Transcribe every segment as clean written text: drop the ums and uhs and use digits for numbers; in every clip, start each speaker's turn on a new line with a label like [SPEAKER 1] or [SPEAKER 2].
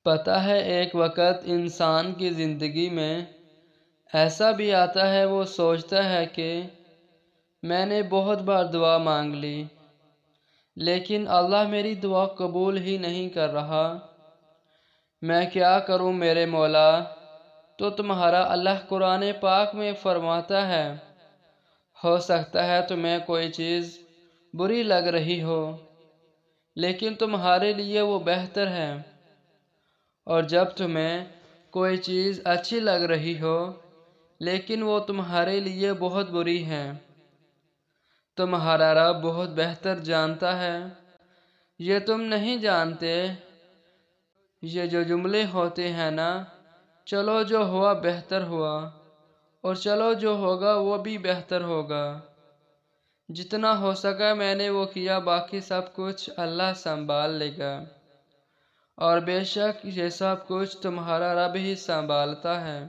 [SPEAKER 1] پتہ ہے ایک وقت انسان کی زندگی میں ایسا بھی آتا ہے وہ سوچتا ہے کہ میں نے بہت بار دعا مانگ لی لیکن اللہ میری دعا قبول ہی نہیں کر رہا۔ میں کیا کروں میرے مولا؟ تو تمہارا اللہ قرآن پاک میں فرماتا ہے، ہو سکتا ہے تمہیں کوئی چیز بری لگ رہی ہو لیکن تمہارے لیے وہ بہتر ہے، اور جب تمہیں کوئی چیز اچھی لگ رہی ہو لیکن وہ تمہارے لیے بہت بری ہے، تمہارا رب بہت بہتر جانتا ہے۔ یہ تم نہیں جانتے؟ یہ جو جملے ہوتے ہیں نا، چلو جو ہوا بہتر ہوا، اور چلو جو ہوگا وہ بھی بہتر ہوگا، جتنا ہو سکا میں نے وہ کیا، باقی سب کچھ اللہ سنبھال لے گا، اور بے شک یہ سب کچھ تمہارا رب ہی سنبھالتا ہے۔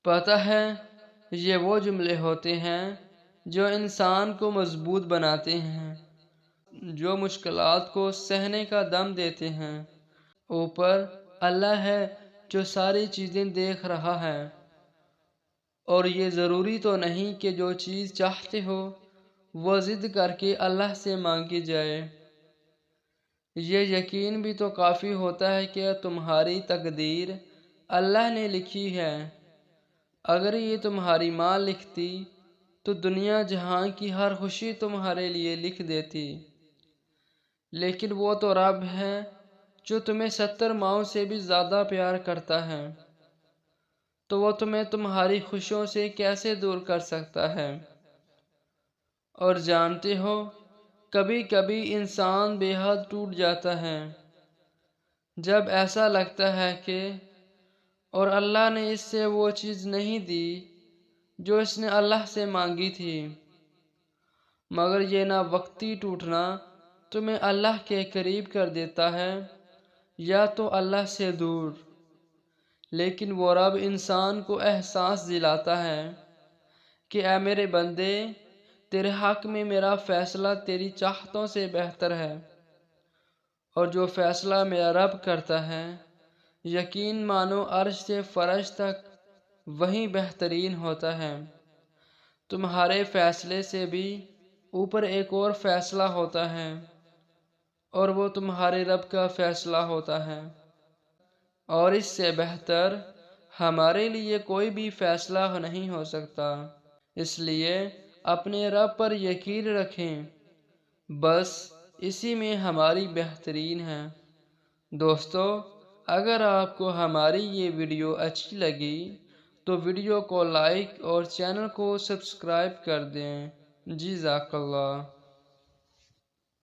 [SPEAKER 1] پتہ ہے یہ وہ جملے ہوتے ہیں جو انسان کو مضبوط بناتے ہیں، جو مشکلات کو سہنے کا دم دیتے ہیں۔ اوپر اللہ ہے جو ساری چیزیں دیکھ رہا ہے، اور یہ ضروری تو نہیں کہ جو چیز چاہتے ہو وہ ضد کر کے اللہ سے مانگی جائے۔ یہ یقین بھی تو کافی ہوتا ہے کہ تمہاری تقدیر اللہ نے لکھی ہے۔ اگر یہ تمہاری ماں لکھتی تو دنیا جہاں کی ہر خوشی تمہارے لیے لکھ دیتی، لیکن وہ تو رب ہے جو تمہیں 70 ماؤں سے بھی زیادہ پیار کرتا ہے، تو وہ تمہیں تمہاری خوشیوں سے کیسے دور کر سکتا ہے؟ اور جانتے ہو کبھی کبھی انسان بے حد ٹوٹ جاتا ہے جب ایسا لگتا ہے کہ اور اللہ نے اس سے وہ چیز نہیں دی جو اس نے اللہ سے مانگی تھی، مگر یہ نہ وقتی ٹوٹنا تمہیں اللہ کے قریب کر دیتا ہے یا تو اللہ سے دور، لیکن وہ رب انسان کو احساس دلاتا ہے کہ اے میرے بندے، تیرے حق میں میرا فیصلہ تیری چاہتوں سے بہتر ہے، اور جو فیصلہ میرا رب کرتا ہے یقین مانو عرش سے فرش تک وہی بہترین ہوتا ہے۔ تمہارے فیصلے سے بھی اوپر ایک اور فیصلہ ہوتا ہے، اور وہ تمہارے رب کا فیصلہ ہوتا ہے، اور اس سے بہتر ہمارے لیے کوئی بھی فیصلہ نہیں ہو سکتا۔ اس لیے اپنے رب پر یقین رکھیں، بس اسی میں ہماری بہترین ہے۔ دوستو، اگر آپ کو ہماری یہ ویڈیو اچھی لگی تو ویڈیو کو لائک اور چینل کو سبسکرائب کر دیں۔ جزاک اللہ۔